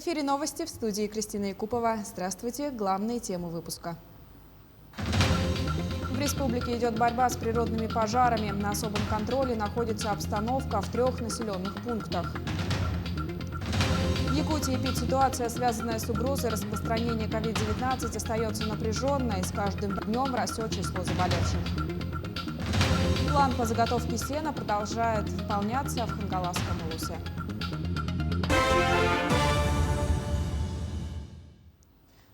эфире новости, в студии Кристина Якупова. Здравствуйте, главные темы выпуска. В республике идет борьба с природными пожарами. На особом контроле находится обстановка в 3 населенных пунктах. В Якутии ситуация, связанная с угрозой распространения COVID-19, остается напряженной, и с каждым днем растет число заболевших. План по заготовке сена продолжает выполняться в Хангаласском улусе.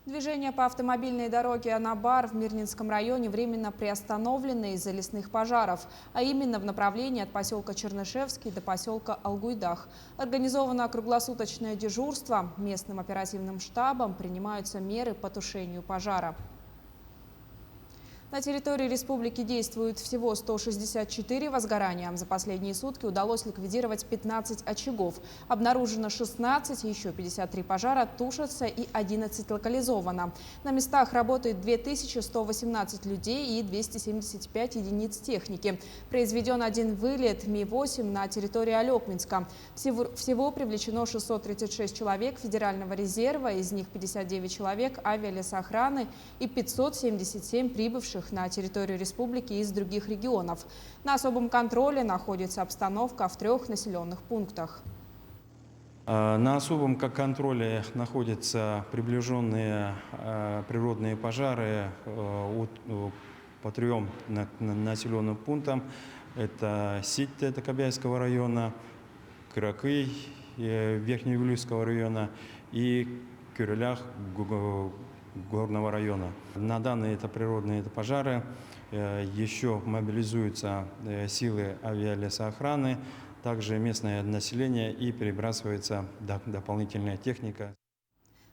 Движение по автомобильной дороге Анабар в Мирнинском районе временно приостановлено из-за лесных пожаров, а именно в направлении от поселка Чернышевский до поселка Алгуйдах. Организовано круглосуточное дежурство. Местным оперативным штабом принимаются меры по тушению пожара. На территории республики действует всего 164 возгорания. За последние сутки удалось ликвидировать 15 очагов. Обнаружено 16, еще 53 пожара тушатся и 11 локализовано. На местах работает 2118 людей и 275 единиц техники. Произведен один вылет Ми-8 на территории Алекминска. Всего привлечено 636 человек федерального резерва, из них 59 человек авиалесохраны и 577 прибывших на территорию республики из других регионов. На особом контроле находится обстановка в 3 населенных пунктах. На особом контроле находятся приближенные природные пожары по 3 населенным пунктам. Это Сить Кобяйского района, Кыракый Верхневилюйского района и Кюрелях Горного района. На данные природные пожары еще мобилизуются силы авиалесоохраны, также местное население и перебрасывается дополнительная техника.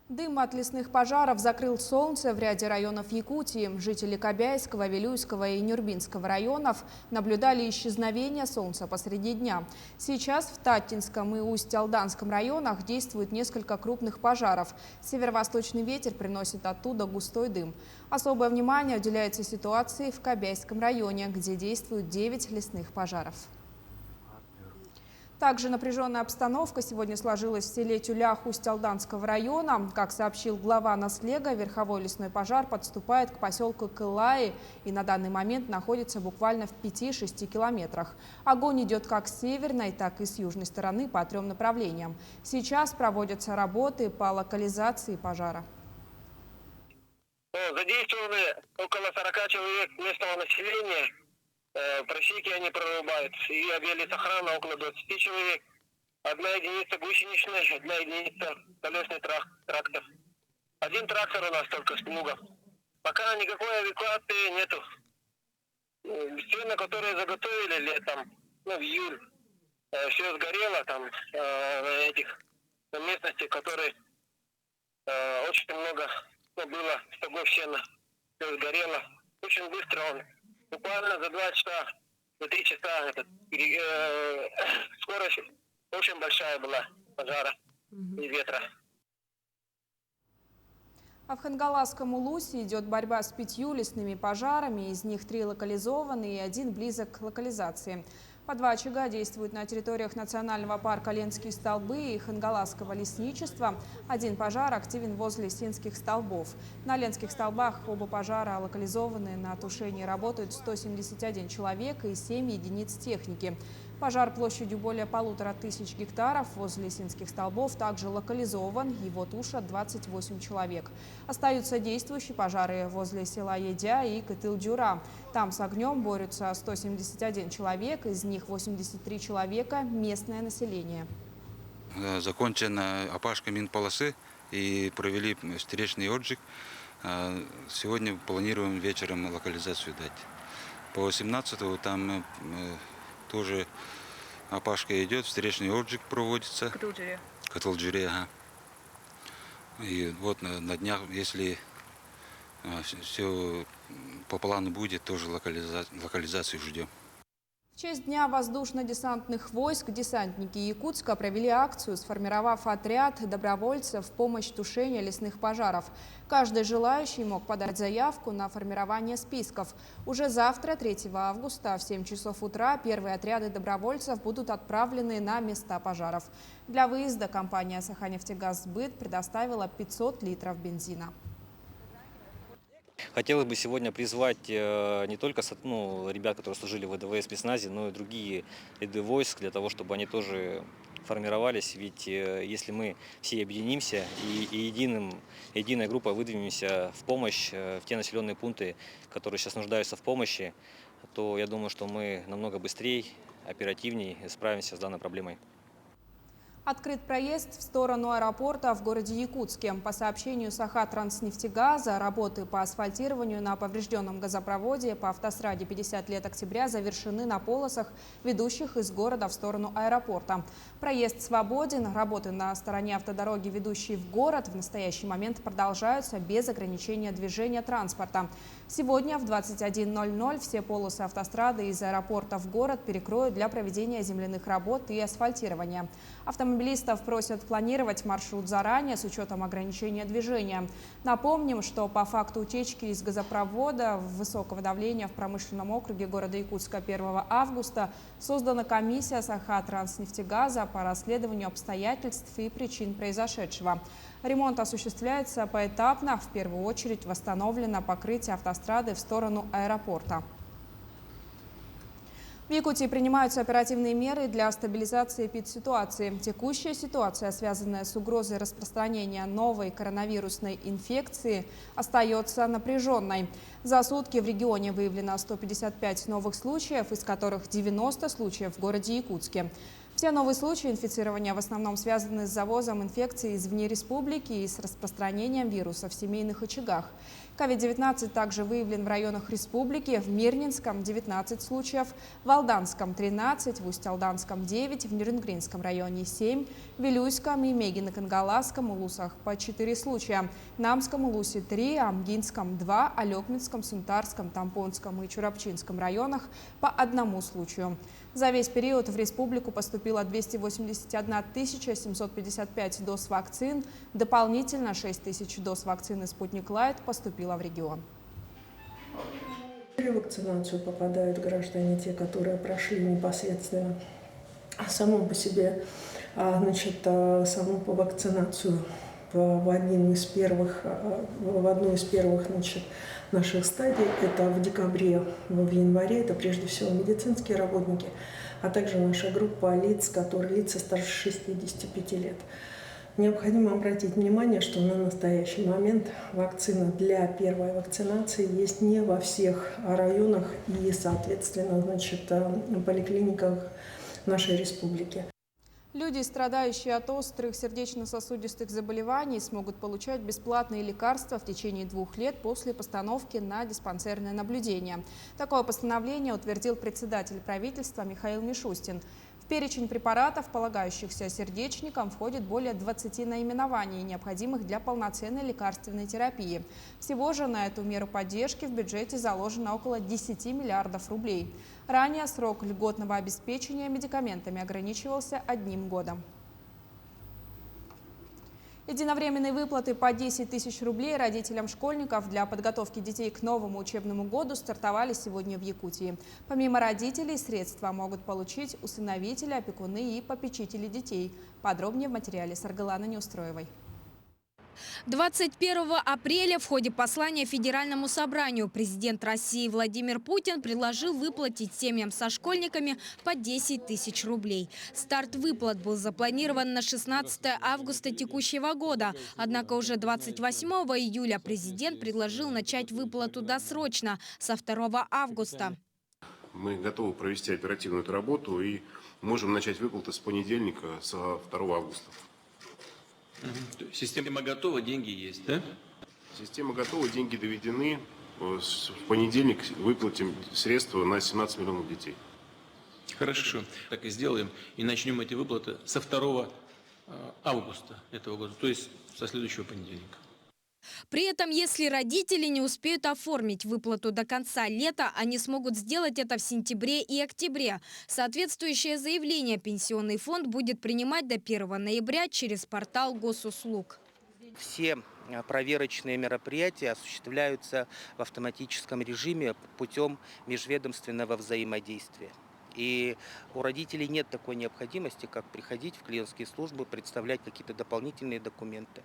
Дым от лесных пожаров закрыл солнце в ряде районов Якутии. Жители Кобяйского, Вилюйского и Нюрбинского районов наблюдали исчезновение солнца посреди дня. Сейчас в Татинском и Усть-Алданском районах действует несколько крупных пожаров. Северо-восточный ветер приносит оттуда густой дым. Особое внимание уделяется ситуации в Кобяйском районе, где действуют 9 лесных пожаров. Также напряженная обстановка сегодня сложилась в селе Тюлях Усть-Алданского района. Как сообщил глава Наслега, верховой лесной пожар подступает к поселку Кылаи и на данный момент находится буквально в 5-6 километрах. Огонь идет как с северной, так и с южной стороны по 3 направлениям. Сейчас проводятся работы по локализации пожара. Задействованы около 40 человек местного населения. Просеки они прорубают. И авиалесохрана около 20 человек. 1 единица гусеничная, 1 единица колесный трактор. 1 трактор у нас только с плугом. Пока никакой эвакуации нету. Сено, которые заготовили летом, в июль, все сгорело там на местности, которые очень много было стогов сена. Все сгорело. Очень быстро он. Буквально за 2 часа, за 3 часа скорость очень большая была пожара и ветра. А в Хангаласском улусе идет борьба с 5 лесными пожарами, из них 3 локализованы и 1 близок к локализации. По 2 очага действуют на территориях национального парка Ленские столбы и Хангаласского лесничества. 1 пожар активен возле Сенских столбов. На Ленских столбах оба пожара локализованы. На тушении работают 171 человек и 7 единиц техники. Пожар площадью более 1500 гектаров возле Сенских столбов также локализован. Его тушат 28 человек. Остаются действующие пожары возле села Едя и Кытыл-Дюра. Там с огнем борются 171 человек, из них 83 человека – местное население. Закончена опашка минполосы и провели встречный отжиг. Сегодня планируем вечером локализацию дать. По 18-го там тоже опашка идет, встречный отжиг проводится. Кытыл-Дюре, ага. И вот на днях, если все по плану будет, тоже локализацию ждем. В честь Дня воздушно-десантных войск десантники Якутска провели акцию, сформировав отряд добровольцев в помощь тушению лесных пожаров. Каждый желающий мог подать заявку на формирование списков. Уже завтра, 3 августа, в 7 часов утра, первые отряды добровольцев будут отправлены на места пожаров. Для выезда компания «Саханефтегазсбыт» предоставила 500 литров бензина. Хотелось бы сегодня призвать не только ребят, которые служили в ВДВ, спецназе, но и другие ряды войск для того, чтобы они тоже формировались. Ведь если мы все объединимся и единой группой выдвинемся в помощь в те населенные пункты, которые сейчас нуждаются в помощи, то я думаю, что мы намного быстрее, оперативнее справимся с данной проблемой. Открыт проезд в сторону аэропорта в городе Якутске. По сообщению Сахатранснефтегаза, работы по асфальтированию на поврежденном газопроводе по автостраде 50 лет октября завершены на полосах, ведущих из города в сторону аэропорта. Проезд свободен. Работы на стороне автодороги, ведущей в город, в настоящий момент продолжаются без ограничения движения транспорта. Сегодня в 21:00 все полосы автострады из аэропорта в город перекроют для проведения земляных работ и асфальтирования. Автомобилистов просят планировать маршрут заранее с учетом ограничения движения. Напомним, что по факту утечки из газопровода высокого давления в промышленном округе города Якутска 1 августа создана комиссия Сахатранснефтегаза по расследованию обстоятельств и причин произошедшего. Ремонт осуществляется поэтапно. В первую очередь восстановлено покрытие автострады в сторону аэропорта. В Якутии принимаются оперативные меры для стабилизации эпидситуации. Текущая ситуация, связанная с угрозой распространения новой коронавирусной инфекции, остается напряженной. За сутки в регионе выявлено 155 новых случаев, из которых 90 случаев в городе Якутске. Все новые случаи инфицирования в основном связаны с завозом инфекции извне республики и с распространением вируса в семейных очагах. COVID-19 также выявлен в районах республики: в Мирнинском – 19 случаев, в Алданском – 13, в Усть-Алданском – 9, в Нерюнгринском районе – 7, в Вилюйском и Мегино-Кангаласском улусах по 4 случая, Намском улусе – 3, Амгинском – 2, Алекминском, Сунтарском, Тампонском и Чурапчинском районах по 1 случаю. За весь период в республику поступило 281 755 доз вакцин. Дополнительно 6 тысяч доз вакцины «Спутник Лайт» поступило в регион. В вакцинацию попадают граждане, те, которые прошли непосредственно саму по себе, саму по вакцинацию в одну из первых наших стадий. Это в декабре, в январе. Это прежде всего медицинские работники, а также наша группа лица старше 65 лет. Необходимо обратить внимание, что на настоящий момент вакцина для первой вакцинации есть не во всех районах и, соответственно, поликлиниках нашей республики. Люди, страдающие от острых сердечно-сосудистых заболеваний, смогут получать бесплатные лекарства в течение 2 лет после постановки на диспансерное наблюдение. Такое постановление утвердил председатель правительства Михаил Мишустин. В перечень препаратов, полагающихся сердечникам, входит более 20 наименований, необходимых для полноценной лекарственной терапии. Всего же на эту меру поддержки в бюджете заложено около 10 миллиардов рублей. Ранее срок льготного обеспечения медикаментами ограничивался 1 годом. Единовременные выплаты по 10 тысяч рублей родителям школьников для подготовки детей к новому учебному году стартовали сегодня в Якутии. Помимо родителей, средства могут получить усыновители, опекуны и попечители детей. Подробнее в материале Саргаланы Неустроевой. 21 апреля в ходе послания Федеральному собранию президент России Владимир Путин предложил выплатить семьям со школьниками по 10 тысяч рублей. Старт выплат был запланирован на 16 августа текущего года. Однако уже 28 июля президент предложил начать выплату досрочно, со 2 августа. Мы готовы провести оперативную эту работу и можем начать выплаты с понедельника, со 2 августа. Система готова, деньги есть, да? Система готова, деньги доведены. В понедельник выплатим средства на 17 миллионов детей. Хорошо, так и сделаем. И начнем эти выплаты со 2 августа этого года, то есть со следующего понедельника. При этом, если родители не успеют оформить выплату до конца лета, они смогут сделать это в сентябре и октябре. Соответствующее заявление Пенсионный фонд будет принимать до 1 ноября через портал госуслуг. Все проверочные мероприятия осуществляются в автоматическом режиме путем межведомственного взаимодействия. И у родителей нет такой необходимости, как приходить в клиентские службы, представлять какие-то дополнительные документы.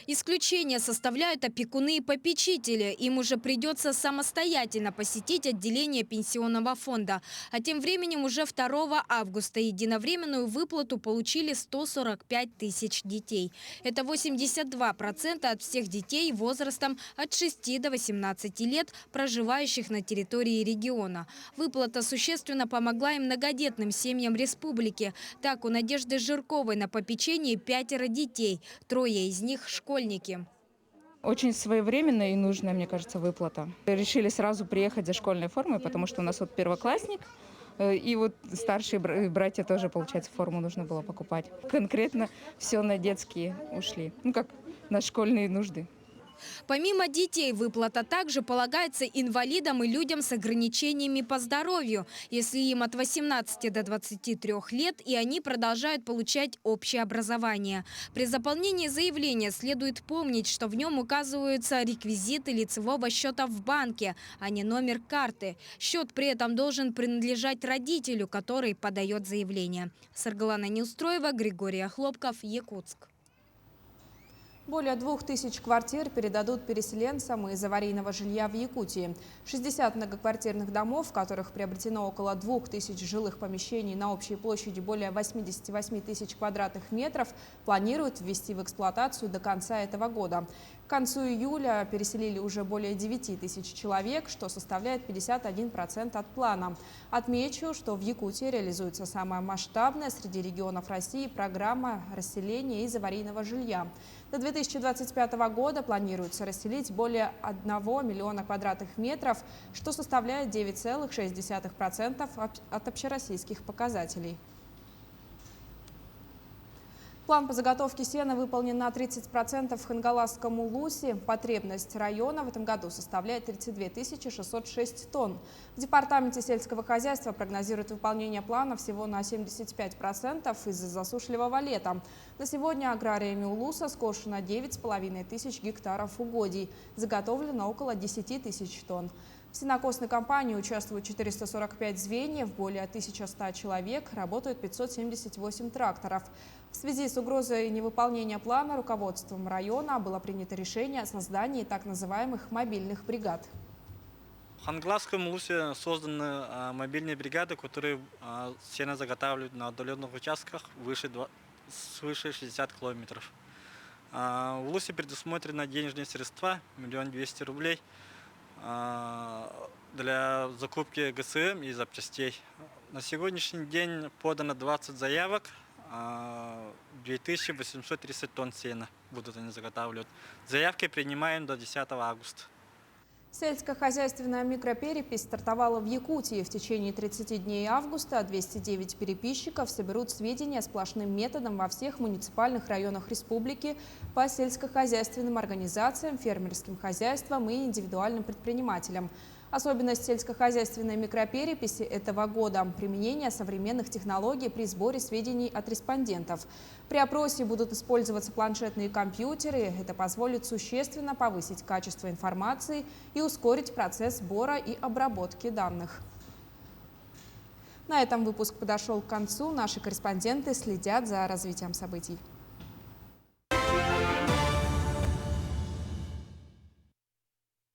Исключение составляют опекуны и попечители. Им уже придется самостоятельно посетить отделение пенсионного фонда. А тем временем уже 2 августа единовременную выплату получили 145 тысяч детей. Это 82% от всех детей возрастом от 6 до 18 лет, проживающих на территории региона. Выплата существенно помогла и многодетным семьям республики. Так, у Надежды Жирковой на попечении 5 детей, 3 из них школьники. Очень своевременная и нужная, мне кажется, выплата. Решили сразу приехать за школьной формой, потому что у нас вот первоклассник, и вот старшие братья тоже, получается, форму нужно было покупать. Конкретно все на детские ушли, ну как на школьные нужды. Помимо детей, выплата также полагается инвалидам и людям с ограничениями по здоровью, если им от 18 до 23 лет, и они продолжают получать общее образование. При заполнении заявления следует помнить, что в нем указываются реквизиты лицевого счета в банке, а не номер карты. Счет при этом должен принадлежать родителю, который подает заявление. Саргалана Неустроева, Григорий Хлопков, Якутск. Более 2000 квартир передадут переселенцам из аварийного жилья в Якутии. 60 многоквартирных домов, в которых приобретено около 2000 жилых помещений на общей площади более 88 тысяч квадратных метров, планируют ввести в эксплуатацию до конца этого года. К концу июля переселили уже более 9 тысяч человек, что составляет 51% от плана. Отмечу, что в Якутии реализуется самая масштабная среди регионов России программа расселения из аварийного жилья. До 2025 года планируется расселить более 1 миллиона квадратных метров, что составляет 9,6% от общероссийских показателей. План по заготовке сена выполнен на 30% в Хангаласском Улусе. Потребность района в этом году составляет 32 606 тонн. В департаменте сельского хозяйства прогнозируют выполнение плана всего на 75% из-за засушливого лета. На сегодня аграриями Улуса скошено 9,5 тысяч гектаров угодий. Заготовлено около 10 тысяч тонн. В сенокосной кампании участвуют 445 звеньев, более 1100 человек, работают 578 тракторов. В связи с угрозой невыполнения плана руководством района было принято решение о создании так называемых мобильных бригад. В Хангаласском Улусе созданы мобильные бригады, которые сено заготавливают на отдаленных участках свыше 60 километров. В Улусе предусмотрены денежные средства 1 200 000 рублей для закупки ГСМ и запчастей. На сегодняшний день подано 20 заявок, 2830 тонн сена будут они заготавливать. Заявки принимаем до 10 августа. Сельскохозяйственная микроперепись стартовала в Якутии. В течение 30 дней августа 209 переписчиков соберут сведения сплошным методом во всех муниципальных районах республики по сельскохозяйственным организациям, фермерским хозяйствам и индивидуальным предпринимателям. Особенность сельскохозяйственной микропереписи этого года – применение современных технологий при сборе сведений от респондентов. При опросе будут использоваться планшетные компьютеры. Это позволит существенно повысить качество информации и ускорить процесс сбора и обработки данных. На этом выпуск подошел к концу. Наши корреспонденты следят за развитием событий.